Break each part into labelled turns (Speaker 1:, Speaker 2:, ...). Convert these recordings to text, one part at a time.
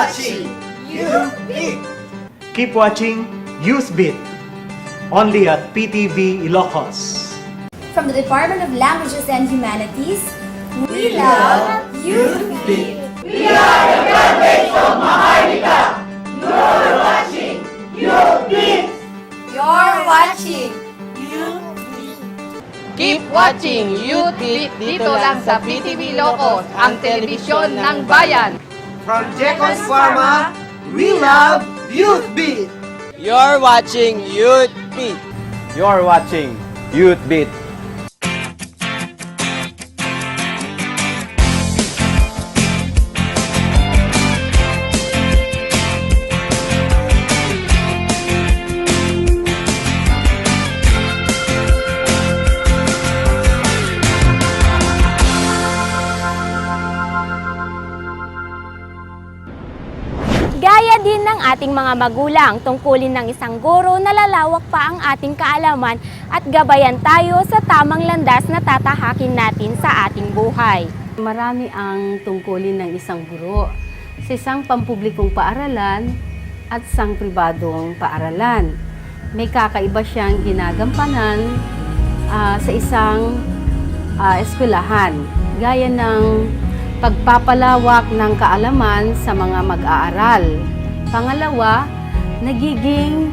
Speaker 1: watching UP!
Speaker 2: Keep watching Youthbit, only at PTV Ilocos.
Speaker 3: From the Department of Languages and Humanities, we love Youthbit!
Speaker 1: We are the graduates of Maharlika! You're watching UP!
Speaker 3: You're watching
Speaker 4: Keep watching YouTube dito lang sa PTV Ilocos, ang telebisyon ng bayan.
Speaker 1: From Jekos Pharma, we love Youthbit!
Speaker 5: You're watching Youth Beat.
Speaker 6: You're watching Youth Beat.
Speaker 7: Gaya din ng ating mga magulang, tungkulin ng isang guro na lalawak pa ang ating kaalaman at gabayan tayo sa tamang landas na tatahakin natin sa ating buhay.
Speaker 8: Marami ang tungkulin ng isang guro sa isang pampublikong paaralan at isang pribadong paaralan. May kakaiba siyang ginagampanan sa isang eskwelahan, gaya ng pagpapalawak ng kaalaman sa mga mag-aaral. Pangalawa, nagiging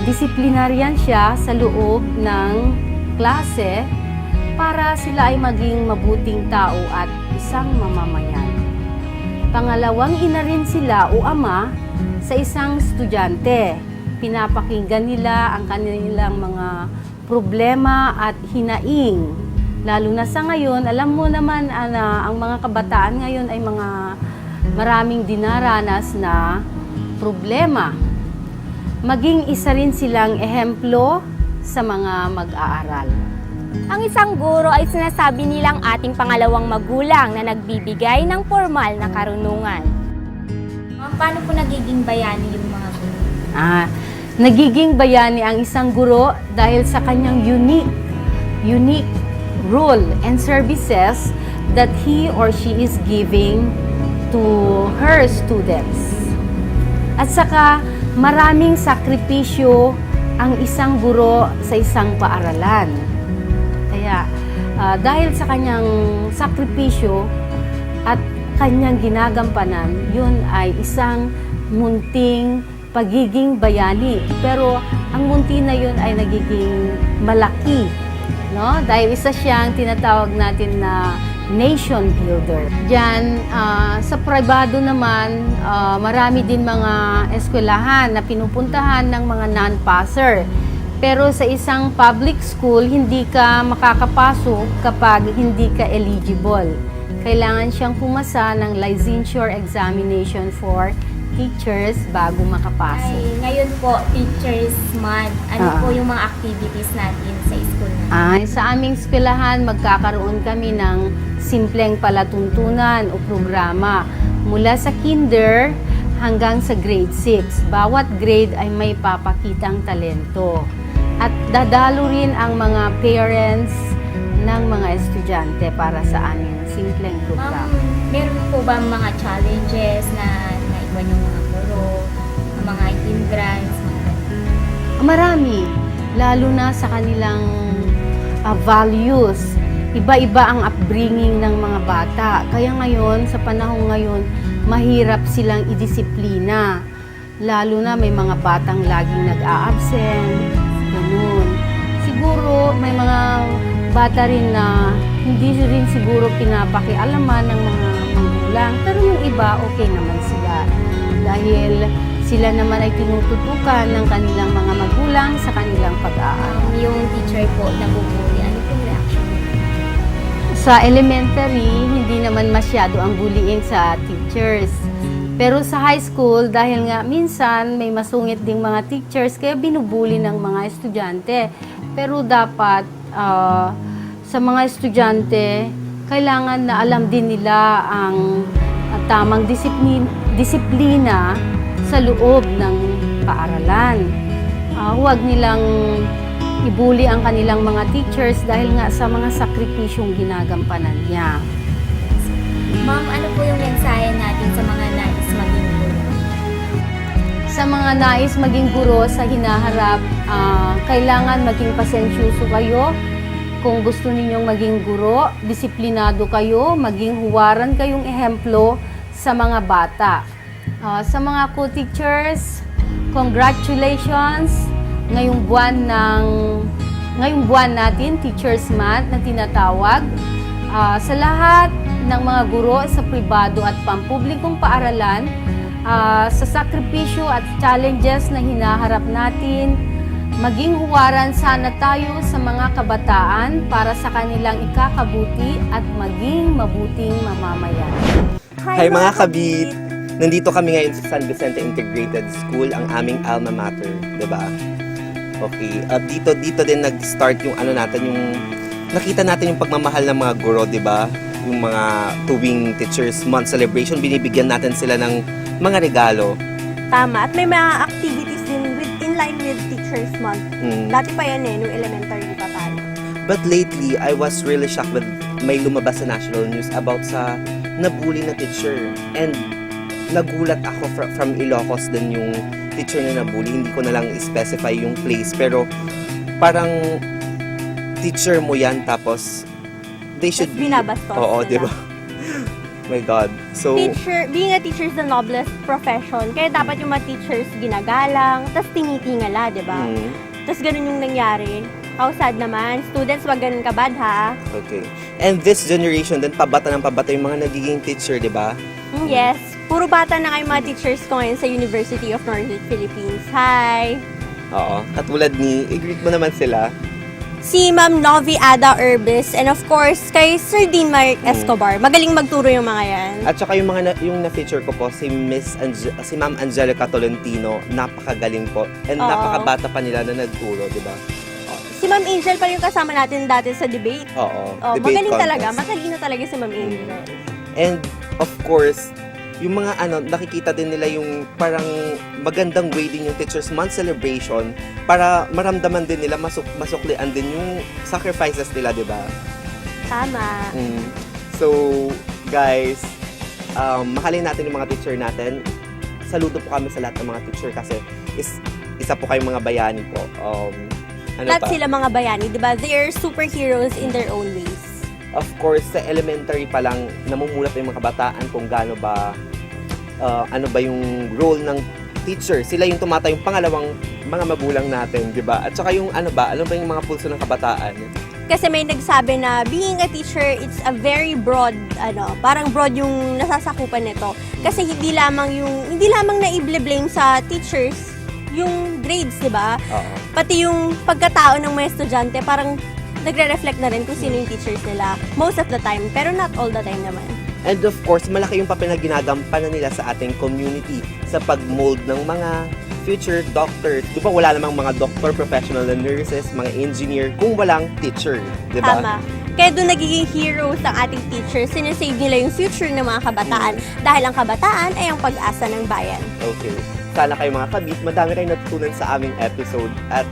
Speaker 8: disiplinaryan siya sa loob ng klase para sila ay maging mabuting tao at isang mamamayan. Pangalawang ina rin sila o ama sa isang estudyante. Pinapakinggan nila ang kanilang mga problema at hinaing. Lalo na sa ngayon, alam mo naman na ang mga kabataan ngayon ay maraming dinaranas na problema. Maging isa rin silang ehemplo sa mga mag-aaral.
Speaker 7: Ang isang guro ay sinasabi nilang ating pangalawang magulang na nagbibigay ng formal na karunungan.
Speaker 3: Paano po nagiging bayani yung mga guro?
Speaker 8: Nagiging bayani ang isang guro dahil sa kanyang unique role and services that he or she is giving to her students. At saka maraming sakripisyo ang isang guro sa isang paaralan. Kaya dahil sa kanyang sakripisyo at kanyang ginagampanan, yun ay isang munting pagiging bayani. Pero ang munti na yun ay nagiging malaki. No? Dahil isa siyang tinatawag natin na nation builder. Diyan, sa pribado naman, marami din mga eskwelahan na pinupuntahan ng mga non-passer. Pero sa isang public school, hindi ka makakapasok kapag hindi ka eligible. Kailangan siyang pumasa ng licensure examination for teachers bago makapasok.
Speaker 3: Ay, ngayon po, Teachers Month. Ano po yung mga activities natin sa school natin?
Speaker 8: Sa aming eskwelahan, magkakaroon kami ng simpleng palatuntunan o programa mula sa kinder hanggang sa grade 6. Bawat grade ay may papakitang talento. At dadalo rin ang mga parents ng mga estudyante para sa aming simpleng programa.
Speaker 3: Meron po ba mga challenges na naiwan yung mga guro, mga hindrance,
Speaker 8: Marami, lalo na sa kanilang values. Iba-iba ang upbringing ng mga bata. Kaya ngayon, sa panahon ngayon, mahirap silang idisiplina. Lalo na may mga batang laging nag-a-absent, ganun. Siguro may mga bata rin na hindi rin siguro pinapakialaman ng mga magulang. Pero yung iba, okay naman sila. Dahil sila naman ay tinututukan ng kanilang mga magulang sa kanilang pag-aaral.
Speaker 3: yung teacher po nabubuli? Ano po reaction?
Speaker 8: Sa elementary, hindi naman masyado ang bullying sa teachers. Pero sa high school, dahil nga minsan may masungit ding mga teachers, kaya binubuli ng mga estudyante. Pero dapat sa mga estudyante, kailangan na alam din nila ang tamang disiplina sa loob ng paaralan. Huwag nilang ibuli ang kanilang mga teachers dahil nga sa mga sakripisyong ginagampanan niya.
Speaker 3: Ma'am, ano po yung mensahe natin sa mga nais
Speaker 8: sa mga nais maging guro sa hinaharap, kailangan maging pasensyoso kayo. Kung gusto ninyong maging guro, disiplinado kayo, maging huwaran kayong ehemplo sa mga bata. Sa mga co-teachers, congratulations! Ngayong buwan natin, Teachers Month na tinatawag. Sa lahat ng mga guro sa pribado at pampublikong paaralan, sa sakripisyo at challenges na hinaharap natin, maging huwaran sana tayo sa mga kabataan para sa kanilang ikakabuti at maging mabuting mamamayan.
Speaker 9: Hi mga kabit! Nandito kami ngayon sa San Vicente Integrated School, ang aming alma mater, 'di ba? Okay, dito din nag-start yung nakita natin yung pagmamahal ng mga guro, 'di ba? Yung mga tuwing Teachers Month celebration, binibigyan natin sila ng mga regalo.
Speaker 1: Tama. At may mga activities din in line with Teachers Month. Dati pa yan nung elementary pa tayo.
Speaker 9: But lately, I was really shocked with may lumabas sa national news about sa nabully na teacher. And nagulat ako from Ilocos din yung teacher na nabully. Hindi ko na lang specify yung place. Pero parang teacher mo yan tapos they should be...
Speaker 1: binabastos
Speaker 9: Oo,
Speaker 1: nila.
Speaker 9: di ba? My God. So,
Speaker 1: Being a teacher is the noblest profession. Kaya dapat yung mga teachers ginagalang, tapos tinitingala, di ba? Tapos ganun yung nangyari. How sad naman. Students, wag ganun kabad, ha?
Speaker 9: okay. And this generation din, pabata ng pabata yung mga nagiging teacher, di ba?
Speaker 1: Yes. Puro bata na kayo mga teachers ko ngayon sa University of Northern Philippines. Hi!
Speaker 9: Oo. Katulad i-greet mo naman sila.
Speaker 1: Si Ma'am Novi Ada Urbis, and of course, kay Sir Dean Mark Escobar. Magaling magturo yung mga yan.
Speaker 9: At saka yung yung na-feature ko po, si Ma'am Angelica Tolentino, napakagaling po. And
Speaker 1: Oo.
Speaker 9: napakabata pa nila na nagturo, di ba?
Speaker 1: Si Ma'am Angel pa rin yung kasama natin dati sa debate.
Speaker 9: Oo.
Speaker 1: Oh,
Speaker 9: debate
Speaker 1: magaling
Speaker 9: contest.
Speaker 1: talaga. Matalino talaga si Ma'am Angel.
Speaker 9: And of course, yung mga nakikita din nila yung parang magandang way din yung Teachers Month celebration para maramdaman din nila, masuklian din yung sacrifices nila, di ba?
Speaker 1: Tama.
Speaker 9: So, guys, mahalin natin yung mga teacher natin. Saludo po kami sa lahat ng mga teacher kasi isa po kayong mga bayani po.
Speaker 1: Lahat sila mga bayani, di ba? They are superheroes in their own ways.
Speaker 9: Of course, sa elementary pa lang, namumulat yung mga kabataan kung gaano ba, ano ba yung role ng teacher. Sila yung tumatayong pangalawang mga magulang natin, di ba? At saka yung ano ba yung mga pulso ng kabataan.
Speaker 1: Kasi may nagsabi na being a teacher, it's a very broad, parang broad yung nasasakupan nito. Kasi hindi lamang na i-blame sa teachers yung grades, di ba? Pati yung pagkatao ng mga estudyante, parang nagre-reflect na rin kung sino yung teachers nila most of the time, pero not all the time naman.
Speaker 9: And of course, malaki yung papel na ginagampanan nila sa ating community sa pag-mold ng mga future doctors. Di ba wala namang mga doctor, professional na nurses, mga engineer kung walang teacher, di ba?
Speaker 1: Tama. Kaya doon nagiging heroes ang ating teachers. Sinesave nila yung future ng mga kabataan dahil ang kabataan ay ang pag-asa ng bayan.
Speaker 9: Okay. Sana kayo mga kabit, madami kayong natutunan sa aming episode at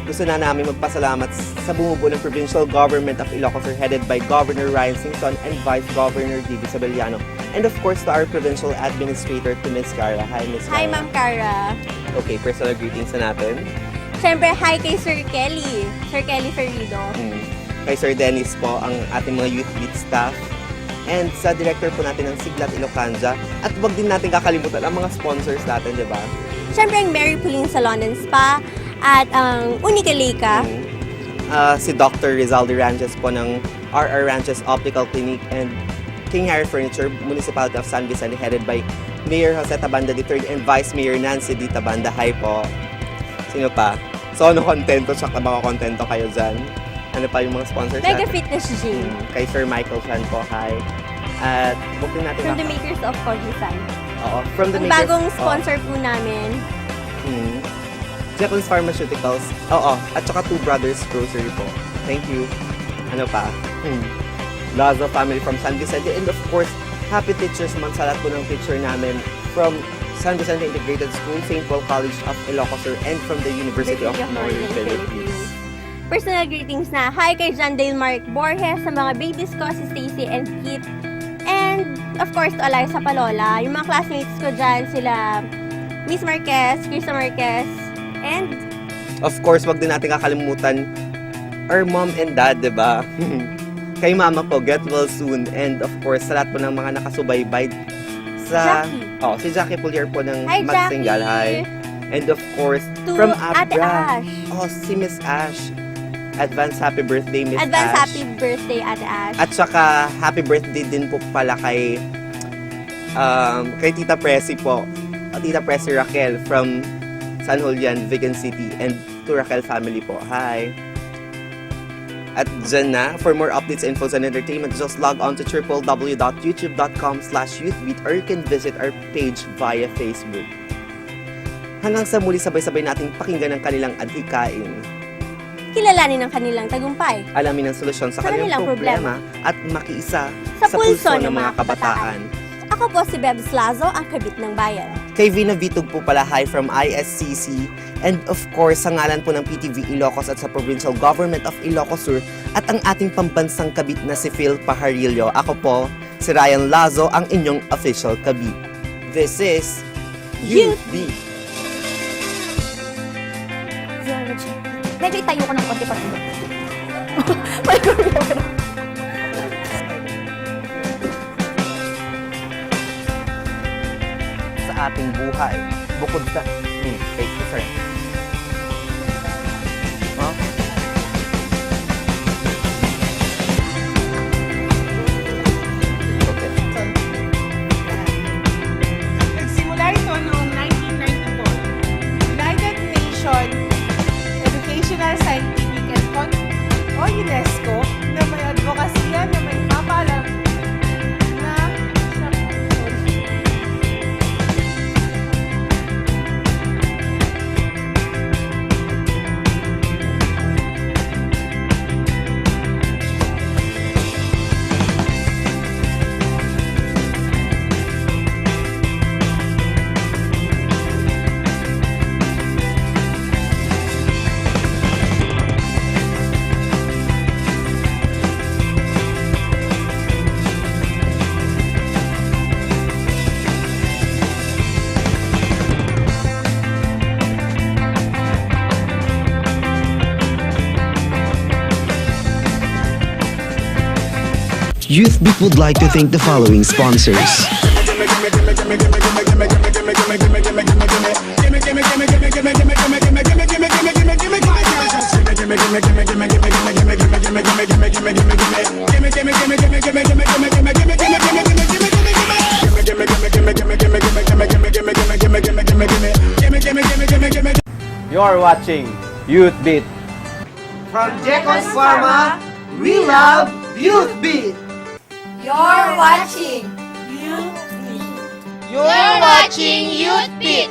Speaker 9: gusto na namin magpasalamat sa bumubuo ng Provincial Government of Ilocos headed by Governor Ryan Singson and Vice Governor Divi Sabeliano. And of course, to our Provincial Administrator, to Ms. Cara. Hi, Ms. Cara.
Speaker 1: Hi, Ma'am Cara.
Speaker 9: Okay, personal greetings na natin.
Speaker 1: Siyempre, hi kay Sir Kelly. Sir Kelly Ferrido.
Speaker 9: Kay Sir Dennis po, ang ating mga Youth Beat staff. And sa director po natin ng Siglat Ilocanja. At wag din natin kakalimutan ang mga sponsors natin, di ba?
Speaker 1: Siyempre, ang Mary Pauline Salon and Spa at ang Unica Leica.
Speaker 9: Si Dr. Rizaldo Ranches po ng RR Ranches Optical Clinic and King Harry Furniture, Municipality of San Vicente, headed by Mayor Jose Tabanda III and Vice Mayor Nancy D. Tabanda. Hi po. Sino pa? So, kontento, tsaka makakontento kayo dyan. Ano pa yung mga sponsors
Speaker 1: Mega
Speaker 9: natin?
Speaker 1: Fitness Gym.
Speaker 9: Kay Sir Michael Chan po, hi. At huwag din natin
Speaker 1: From the makers of Cogisan.
Speaker 9: Oo, from the
Speaker 1: Ang
Speaker 9: makers.
Speaker 1: bagong sponsor po namin.
Speaker 9: Jacqueline's Pharmaceuticals. Oo, at saka Two Brothers Grocery po. Thank you. Ano pa? Lazo Family from San Vicente. And of course, Happy Teachers Month sa lahat po ng teacher namin from San Vicente Integrated School, St. Paul College of Ilocos and from the University of Northern Philippines.
Speaker 1: Personal greetings na. Hi kay John Dale Mark Borges, sa mga babies ko, si Stacy and Kit. And of course, to Eliza Palola. Yung mga classmates ko dyan, sila Miss Marquez, Krista Marquez, and
Speaker 9: Of course, wag din natin kakalimutan our mom and dad, di ba? Kay mama po, get well soon. And of course, sa lahat po ng mga nakasubaybay sa...
Speaker 1: Jackie.
Speaker 9: Si Jackie Pulier po ng
Speaker 1: Hi,
Speaker 9: Magsingal.
Speaker 1: Jackie!
Speaker 9: Hi. And of course,
Speaker 1: To
Speaker 9: from
Speaker 1: Ate
Speaker 9: Abra.
Speaker 1: Ash.
Speaker 9: Si Miss Ash. Advance happy birthday, Miss
Speaker 1: Advance
Speaker 9: Ash.
Speaker 1: happy birthday, Ate Ash.
Speaker 9: At saka, happy birthday din po pala kay Tita Presi po. Tita Presi Raquel from San Julian, Vigan City. And to Raquel family po. Hi. At dyan na, for more updates, infos, and entertainment, just log on to www.youtube.com/youthbeat or you can visit our page via Facebook. Hanggang sa muli, sabay-sabay nating pakinggan ang kanilang adhikain.
Speaker 1: Kilalanin ang kanilang tagumpay.
Speaker 9: Alamin ang solusyon sa kanilang problema at makiisa
Speaker 1: Sa pulso ng mga kabataan. Ako po si Bebs Lazo, ang kabit ng bayan.
Speaker 9: Kay Vina Vitug po pala, hi from ISCC. And of course, sa ngalan po ng PTV Ilocos at sa Provincial Government of Ilocos Sur at ang ating pambansang kabit na si Phil Pajarillo. Ako po, si Ryan Lazo, ang inyong official kabit. This is Youth Beat.
Speaker 7: Medyo itayo ko ng konti pa.
Speaker 9: Sa ating buhay, bukod sa... take ko, sir. Huh? Okay.
Speaker 10: Nagsimula ito noong 1994. United Nations Educational, Scientific and o UNESCO na may advokasya na may papalam na
Speaker 11: YouthBeat would like to thank the following sponsors.
Speaker 6: You're watching Youth Beat.
Speaker 2: From Jekos Pharma, we love Youth Beat.
Speaker 1: You're watching
Speaker 4: You're watching Youth Beat.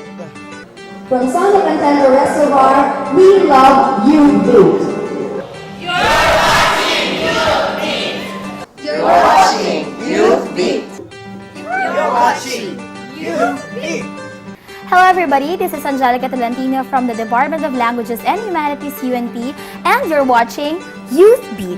Speaker 12: From Sonic Antenna Reservoir, we love you, Beat.
Speaker 4: You're watching Youth Beat.
Speaker 12: You're watching Youth Beat.
Speaker 2: You're watching Youth Beat.
Speaker 7: Hello everybody, this is Angelica Tolentino from the Department of Languages and Humanities, UNP, and you're watching Youth Beat.